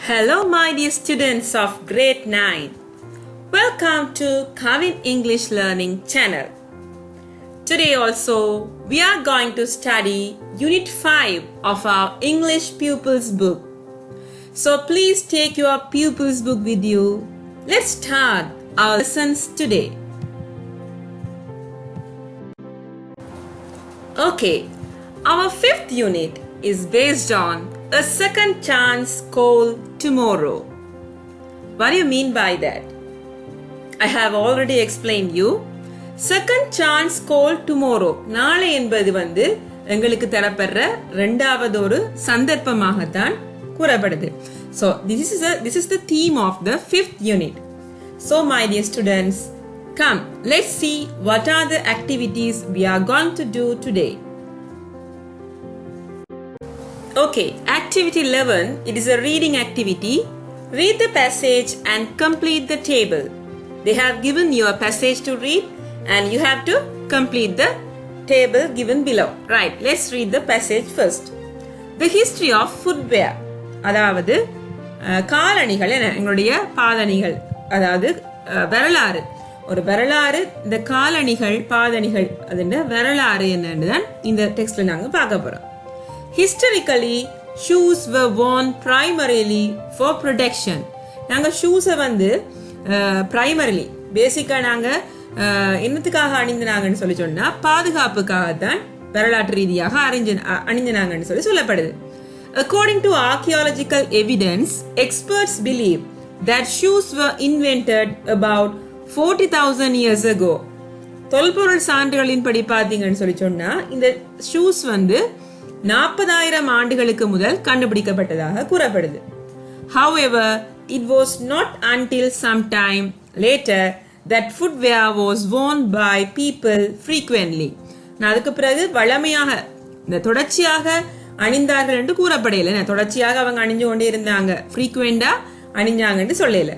Hello, my dear students of grade 9. Welcome to Kavin English Learning Channel. Today also, we are going to study Unit 5 of our English Pupils book. So please take your Pupils book with you. Let's start our lessons today. Okay, our fifth unit is based on a second chance call tomorrow. What do you mean by that? I have already explained you. Second chance call tomorrow. நாளை என்பது எங்களுக்கு தரப்படுற இரண்டாவது ஒரு சந்தர்ப்பமாகத்தான் கூறப்படுது. So this is the theme of the fifth unit. So my dear students, come, let's see what are the activities we are going to do today. Okay, activity 11, it is a reading activity. Read the passage and complete the table. They have given you a passage to read and you have to complete the table given below. Right, let's read the passage first. The history of footwear. அதாவது காலணிகள் எங்களுடைய பாதணிகள், அதாவது வரலாறு, ஒரு வரலாறு, இந்த காலணிகள் பாதணிகள் அதோட வரலாறு என்னன்னு தான் இந்த டெக்ஸ்ட்ல நாங்க பார்க்க போறோம். Historically, shoes were worn primarily for protection. நாங்க ஷூஸை primarily பேசிக்கா நாங்க என்னத்துக்காக அணிந்தினாங்கன்னு சொல்லி சொன்னா பாதுகாப்புக்காக தான் வரலாற்று ரீதியாக அணிந்தினாங்கன்னு சொல்லப்படுது. According to archaeological evidence, experts believe that shoes were invented about 40,000 years ago. தொல்பொருள் சான்றுகளின் படி பார்த்தீங்கன்னு சொல்லி சொன்னா இந்த ஷூஸ் 40,000 ஆண்டுகளுக்கு முதல் கண்டுபிடிக்கப்பட்டதாக கூறப்படுது. However, it was not until some time later that footwear was worn by people frequently. அதுக்கு பிறகு வழமையாக இந்த தொடர்ச்சியாக அணிந்தார்கள் என்று கூறப்படையில, தொடர்ச்சியாக அவங்க அணிஞ்சு கொண்டே இருந்தாங்க, ஃப்ரீக்வெண்டா அணிஞ்சாங்கன்னு சொல்லல.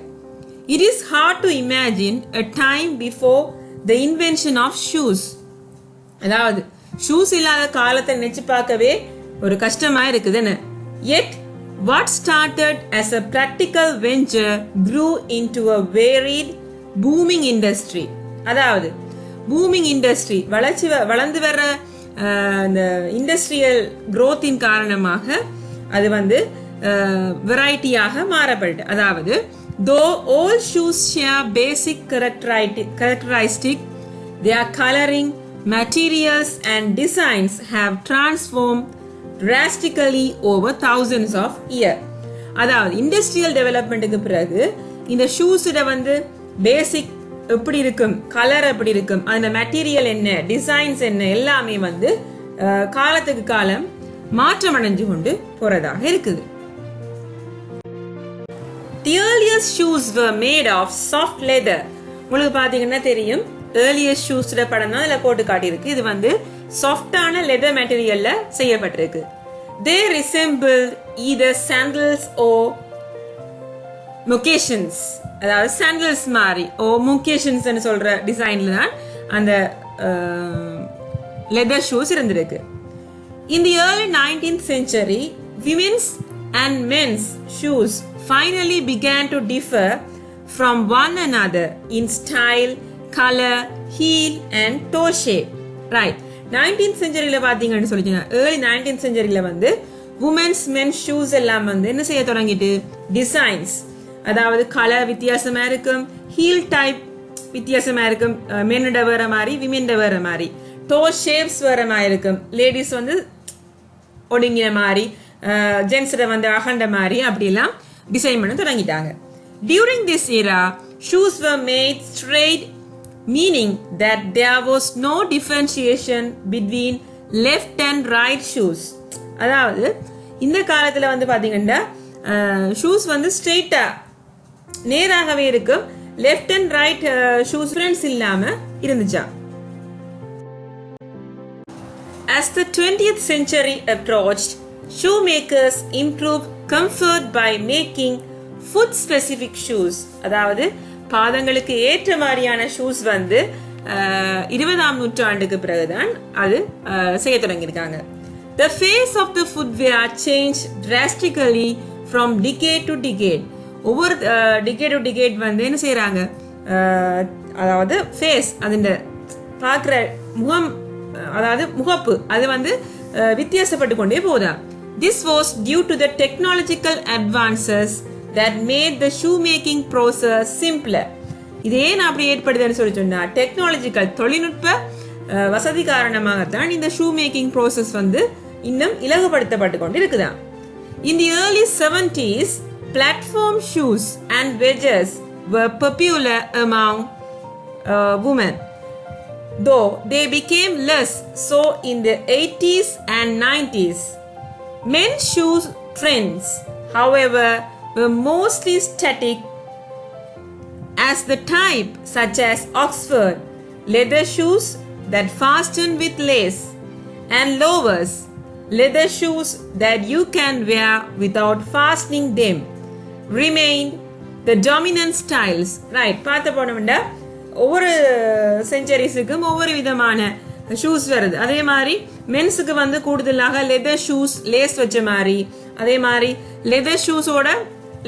It is hard to imagine a time before the invention of shoes. அதாவது ஷூஸ் இல்லாத காலத்தை நினைச்சு பார்க்கவே ஒரு கஷ்டமா இருக்குதுன்னு. Yet, what started as a practical venture grew into a varied, booming industry. அதாவது booming industry, வளர்ந்து வர்ற இந்த இண்டஸ்ட்ரியல் growth-இன் காரணமாக அது வெரைட்டியாக மாறப்பட்டு. அதாவது though all shoes share basic characteristic, their coloring, materials and designs have transformed drastically over thousands of years. அதாவது industrial டெவலப்மெண்ட்டுக்கு பிறகு இந்த ஷூஸில் பேசிக் எப்படி இருக்கும், கலர் எப்படி இருக்கும், அந்த மெட்டீரியல் என்ன, டிசைன்ஸ் என்ன, எல்லாமே காலத்துக்கு காலம் மாற்றம் அடைஞ்சு கொண்டு போறதாக இருக்குது. The earliest shoes were made of soft leather. உங்களுக்கு பார்த்தீங்கன்னா தெரியும், earliest shoes படம் தான் இதில் போட்டு காட்டியிருக்கு. இது சாஃப்டான லெதர் மெட்டீரியல்ல செய்யப்பட்டிருக்கு. They resembled either sandals or moccasins. அதாவது sandals மாதிரி ஓ moccasins ன்னு சொல்ற டிசைன்ல தான் அந்த லெதர் ஷூஸ் இருந்திருக்கு. In the early 19th century, women's and men's shoes finally began to differ from one another in style, color, heel and toe shape. Right, 19th centuryல பாத்தீங்கன்னு சொல்லிச்சீங்க, early 19th centuryல women's men's shoes எல்லாம் என்ன செய்ய தொடங்கிட்டு, designs, அதாவது colour வித்தியாசமா இருக்கும், heel type வித்தியாசமா இருக்கும், மென்னோட வேற மாதிரி விமென்ட வேற மாதிரி, டோ ஷேப்ஸ் வேற மாதிரி இருக்கும், லேடிஸ் ஒடுங்கின மாதிரி, ஜென்ஸோட அகண்ட மாதிரி அப்படிலாம் டிசைன் பண்ண தொடங்கிட்டாங்க. During this era, shoes were made straight, meaning that there was no differentiation between left and right shoes. அதாவது இந்த காலத்துல பாத்தீங்கன்னா ஷூஸ் ஸ்ட்ரெயிட்டா நேராகவே இருக்கும், left and right shoes difference இல்லாம இருந்துச்சா. As the 20th century approached, shoemakers improved comfort by making foot specific shoes. அதாவது பாதங்களுக்கு ஏற்ற மாதிரியான ஷூஸ் 20ஆம் நூற்றாண்டுக்கு பிறகுதான் அது செய்ய தொடங்கியிருக்காங்க. The face of the footwear changed drastically from decade to decade. ஒவ்வொரு decade to decade வந்து என்ன செய்கிறாங்க, அதாவது ஃபேஸ் அதில் பார்க்குற முகம், அதாவது முகப்பு அது வந்து வித்தியாசப்பட்டு கொண்டே போதா. This was due to the technological advances that made the shoemaking process simpler. இது ஏன் அப்படி ஏற்படுதுன்னு சொல்லி சொன்னா, டெக்னாலஜிக்கல் தொழில்நுட்ப வசதி காரணமாகத்தான் இந்த ஷூ மேக்கிங் ப்ராசஸ் வந்து இன்னும் இலகுபடுத்தப்பட்டு கொண்டு இருக்குதான். In the early 70s, platform shoes and wedges were popular among women, though they became less so in the 80s and 90s. Men's shoes trends, however, were mostly static, as the type such as Oxford leather shoes that fasten with lace and loafers leather shoes that you can wear without fastening them remained the dominant styles. Right, பார்த்த போனோம்னா ஒவ்வொரு செஞ்சுரிஸுக்கும் ஒவ்வொரு விதமான shoes வருது. அதே மாதிரி மென்ஸுக்கு வந்து கூடுதலாக லெதர் ஷூஸ் லேஸ் வச்ச மாதிரி, அதே மாதிரி லெதர் ஷூஸோட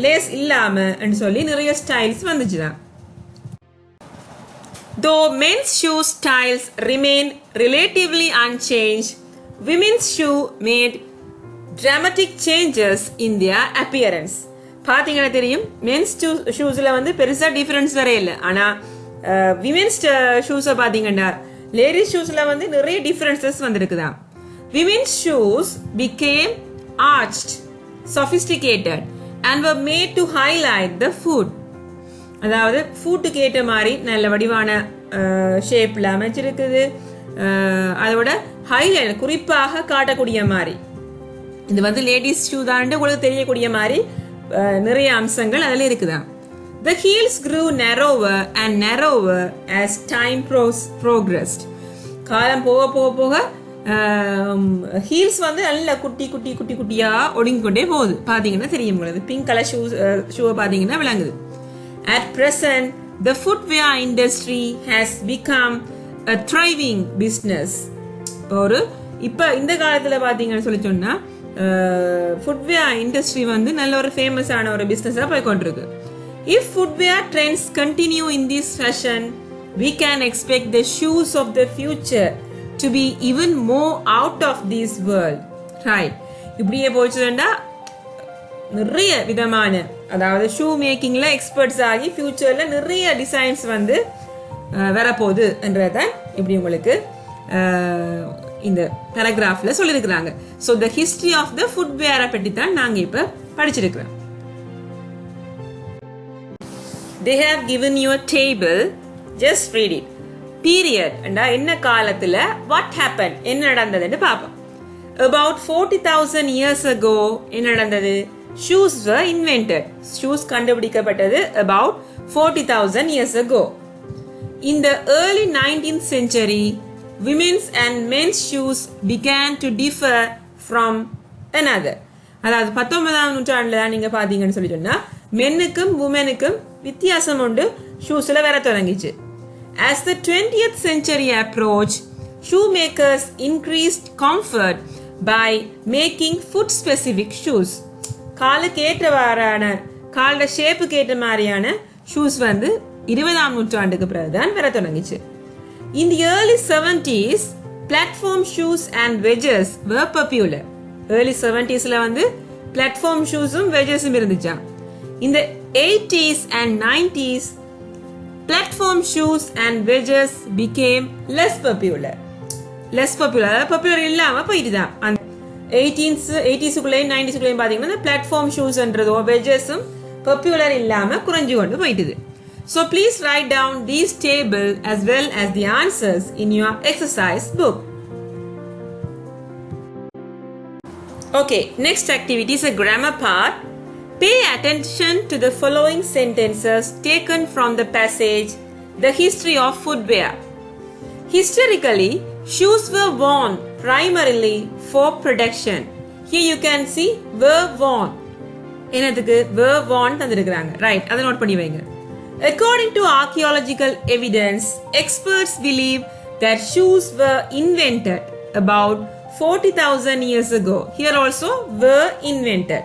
லேஸ் இல்லாமல் சொல்லி நிறைய styles வந்துச்சுதான். Though men's shoe styles remained relatively unchanged, women's shoe made dramatic changes in their appearance. பார்த்தீங்கன்னா தெரியும், மென்ஸ் ஷூஸில் வந்து பெருசாக டிஃப்ரென்ஸ் வர இல்லை. ஆனால் விமென்ஸ் ஷூஸை பார்த்தீங்கன்னா லேடிஸ் ஷூஸில் வந்து நிறைய டிஃப்ரென்சஸ் வந்துருக்குதான். Women's shoes became arched, sophisticated and were made to highlight the foot. அதாவது ஃபுட்டுக்கு ஏற்ற மாதிரி நல்ல வடிவான ஷேப்பில் அமைச்சிருக்குது. அதோட ஹைலைட் குறிப்பாக காட்டக்கூடிய மாதிரி, இது வந்து லேடிஸ் ஷூ தான் உங்களுக்கு தெரியக்கூடிய மாதிரி நிறைய அம்சங்கள் அதில் இருக்குதான். The heels grew narrower and narrower as time progressed. காலம் போக போக போக ஹீல்ஸ் வந்து நல்ல குட்டி குட்டி குட்டி குட்டியாக ஒடுங்கிக்கொண்டே போகுது. பார்த்தீங்கன்னா தெரியும் உங்களுக்கு, பிங்க் கலர் ஷூவை பார்த்தீங்கன்னா விளங்குது. At present, the footwear industry has become a thriving business. இப்போ இந்த காலத்தில் பார்த்தீங்கன்னு சொல்லி சொன்னால் ஃபுட்வேர் இண்டஸ்ட்ரி வந்து நல்ல ஒரு ஃபேமஸான ஒரு பிஸ்னஸாக போய் கொண்டிருக்கு. If footwear trends continue in this fashion, we can expect the shoes of the future to be even more out of this world. Right. இப்படியே போச்சுன்னா நிறைய விதமான, அதாவது ஷூ மேக்கிங்கில் எக்ஸ்பர்ட்ஸ் ஆகி ஃபியூச்சரில் நிறைய டிசைன்ஸ் வந்து வரப்போகுது என்றதான் இப்படி உங்களுக்கு இந்த பேராகிராஃபில் சொல்லியிருக்கிறாங்க. So the history of the ஃபுட்வேரை பற்றி தான் நாங்கள் இப்போ படிச்சிருக்கிறோம். They have given you a table, just read it. Period என்ன காலத்தில் what happened என்ன நடந்ததுன்னு பார்ப்போம். About 40,000 years ago என்ன நடந்தது? Shoes were invented. Shoes கண்டுபிடிக்கப்பட்டது about 40,000 years ago. In the early 19th century, women's and men's shoes began to differ from another. அதாவது 19ஆம் நூற்றாண்டுல தான் நீங்க பாத்தீங்கன்னு சொல்லி சொன்னா மென்னுக்கும் உமனுக்கும் வித்தியாசம் உண்டு ஷூஸ்ல வர தொடங்கிச்சு. As the 20th century approached, shoemakers increased comfort by making foot specific shoes. காலுக்கு ஏற்றவாறான, காலோட ஷேப்புக்கு ஏற்ற மாதிரியான ஷூஸ் வந்து 20ஆம் நூற்றாண்டுக்கு பிறகுதான் வர தொடங்கிச்சு. In the early 70s, platform shoes and wedges were popular. Early 70sல வந்து platform shoesum wedgesum இருந்துச்சா. In the 80s and 90s, platform shoes and wedges became less popular. Popular இல்லாம போயிட்டுதான். 80s 90s பாத்தீங்கன்னா பிளாட்ஃபார்ம் ஷூஸ்ன்றதோ வெஜஸும் பாப்புலர் இல்லாம குறைஞ்சு கொண்டு போயிட்டுது. So please write down these tables as well as the answers in your exercise book. Okay, next activity is a grammar part. Pay attention to the following sentences taken from the passage The History of Footwear. Historically, shoes were worn primarily for protection. Here you can see were worn. என்னதுக்கு were worn தந்திருக்கிறாங்க. Right, அதை note பண்ணி வைங்க. According to archaeological evidence, experts believe that shoes were invented about 40,000 years ago. Here also were invented.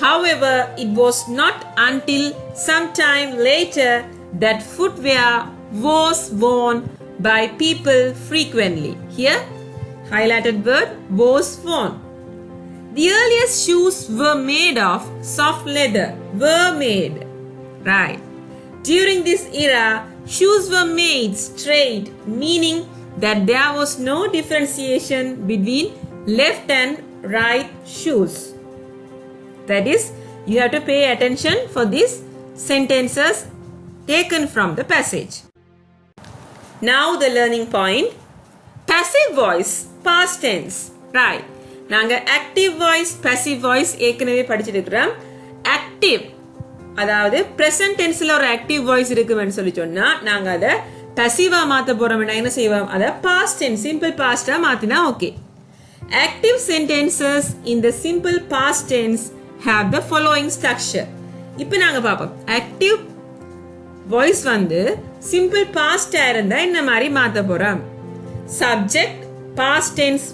However, it was not until some time later that footwear was worn by people frequently. Here, highlighted word was worn. The earliest shoes were made of soft leather. Were made. Right. During this era, shoes were made straight, meaning that there was no differentiation between left and right shoes. That is, you have to pay attention for these sentences taken from the passage. Now the learning point. Passive voice, past tense. Right. நாங்க active voice, passive voice ஏற்கனவே படிச்சிருக்கிறோம். Active அதாவது present tenseல ஒரு active voice இருக்குன்னு சொல்லி சொன்னா நாங்க அதை passive-ஆ மாத்த போறோம்னா என்ன செய்வோம்? அதை past tense, simple past-ஆ மாத்தினா okay. Active sentences in the simple past tense have the following structure. இப்போ நாங்க பாப்போம். Active voice வந்து simple past-ஆ இருந்தா என்ன மாதிரி மாத்த போறோம்? Subject, past tense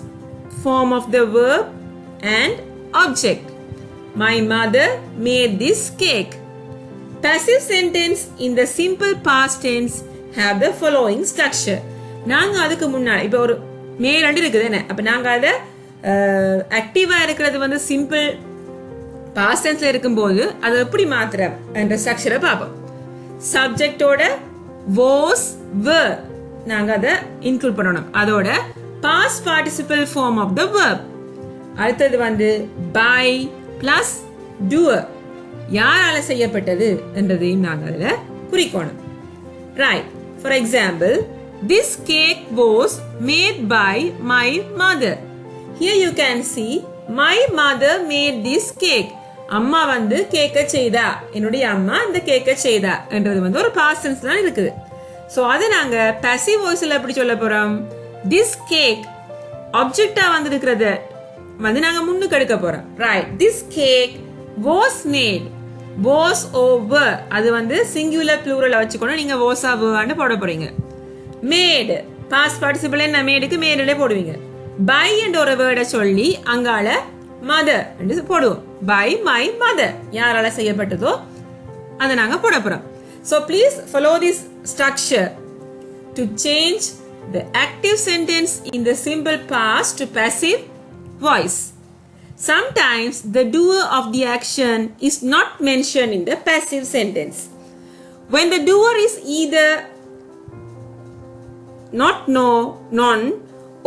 form of the verb and object. My mother made this cake. Passive sentence in the simple past tense have the following structure. நாங்க அதுக்கு முன்னாடி இப்போ ஒரு மேலண்டு இருக்குது என்ன அப்ப நாங்க அதை ஆக்டிவா இருக்கிறது வந்து சிம்பிள் பாஸ்ட் டென்ஸ்ல இருக்கும்போது அதை எப்படி மாத்துறோம் என்ற ஸ்ட்ரக்சரை பார்ப்போம். சப்ஜெக்டோட was were நாங்க அதை இன்க்ளூட் பண்ணணும். அதோட past participle form of the verb. அடுத்தது வந்து by plus doer யாரால செய்யப்பட்டது என்றதையும் நாங்க அதுல குறிக்கணும். Right. For example, this cake was made by my mother. Here you can see my mother made this cake. அம்மா வந்து கேக்க செய்தா, என்னுடைய அம்மா இந்த கேக்க செய்தா என்றது வந்து ஒரு past tense தான் இருக்குது. சோ அதை நாங்க passive voiceல எப்படி சொல்ல போறோம்? This cake ஆப்ஜெக்டா வந்து இருக்கிறது வந்து நாங்க முன்னுக்கு எடுக்க போறோம். Right. This cake was made. Was over அது வந்து சிங்குலர் ப்ளூரல் வச்சுக்கணும். நீங்க was overன்னு போட போறீங்க. Made பாஸ்ட் பார்ட்டிசிபிள் என்ன மேடுக்கு மேடே போடுவீங்க. by என்ற ஒரு வேர்டை சொல்லி அங்கால mother என்று போடுவோம். by my mother யாரால செய்யப்பட்டதோ அதை நாங்க போட போறோம். So please follow this structure to change the active sentence in the simple past to passive voice. Sometimes the doer of the action is not mentioned in the passive sentence. When the doer is either not none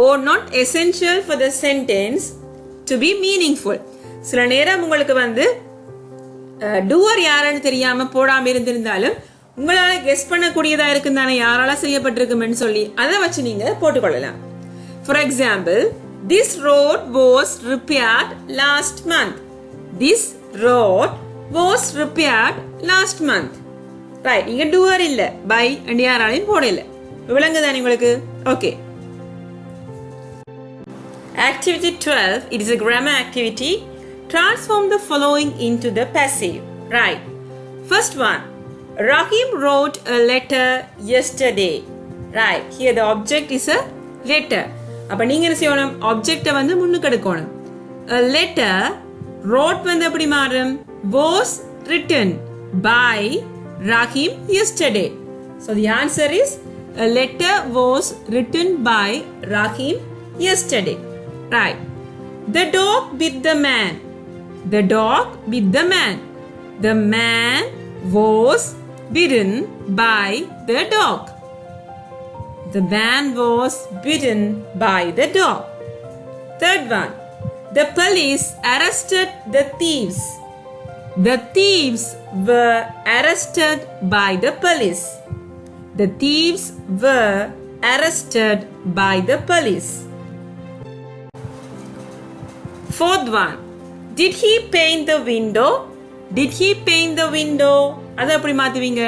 or not essential for the sentence to be meaningful. சில நேரம் உங்களுக்கு வந்து doer யாருன்னு தெரியாம போடாம இருந்திருந்தாலும் உங்களால guess பண்ணக்கூடியதா இருக்குன்னு தானே யாரால செய்யப்பட்டிருக்குன்னு சொல்லி அதை வச்சு நீங்க போட்டுக்கொள்ளலாம். For example, this road was repaired last month. This road was repaired last month. Right. இங்க doer இல்ல, by and யாராலையும் போடல. விளங்குதானே உங்களுக்கு? Okay. Activity 12, it is a grammar activity. Transform the following into the passive. Right. First one. Rahim wrote a letter yesterday. Right. Here the object is a letter. அப்ப நீங்க என்ன செய்யணும்? ஆப்ஜெக்ட்டை வந்து முன்னுக்கு எடுக்கணும். A letter wrote வந்து எப்படி மாறும்? Was written by Rahim yesterday. So the answer is a letter was written by Rahim yesterday. Right. The dog bit the man. The dog bit the man. The man was bitten by the dog. The man was bitten by the dog. Third one. The police arrested the thieves. The thieves were arrested by the police. The thieves were arrested by the police. Fourth one. Did he paint the window? Did he paint the window? அதை எப்படி மாத்துவீங்க?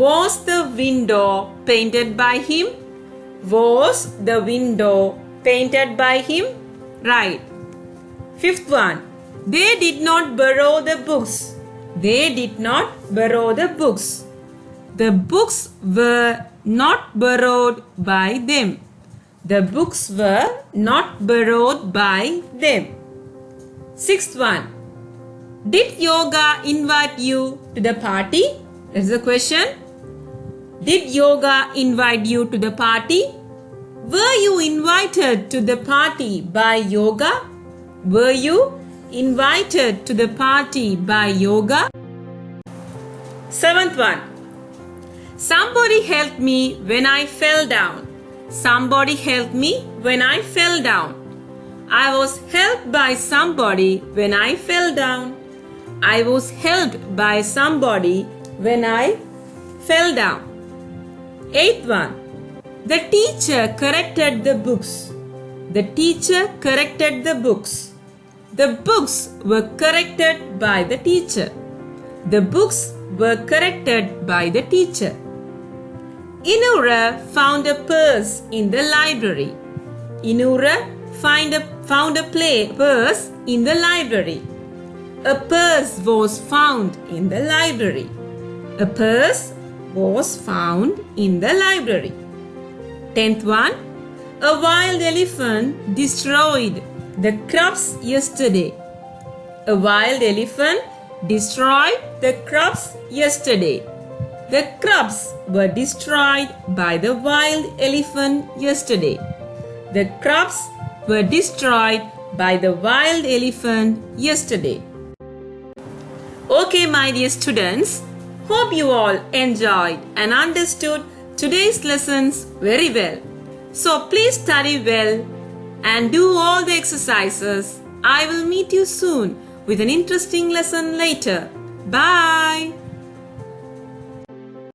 Was the window painted by him? Was the window painted by him? Right. Fifth one. They did not borrow the books. They did not borrow the books. The books were not borrowed by them. The books were not borrowed by them. Sixth one. Did yoga invite you to the party? That's the question. Did yoga invite you to the party? Were you invited to the party by yoga? Were you invited to the party by yoga? Seventh one. Somebody helped me when I fell down. Somebody helped me when I fell down. I was helped by somebody when I fell down. I was helped by somebody when I fell down. Eighth one. The teacher corrected the books. The teacher corrected the books. The books were corrected by the teacher. The books were corrected by the teacher. Inura found a purse in the library. Inura found a purse in the library. A purse was found in the library. A purse was found in the library. 10th one. A wild elephant destroyed the crops yesterday. A wild elephant destroyed the crops yesterday. The crops were destroyed by the wild elephant yesterday. The crops were destroyed by the wild elephant yesterday. Okay, my dear students, hope you all enjoyed and understood today's lessons very well. So please study well and do all the exercises. I will meet you soon with an interesting lesson later. Bye.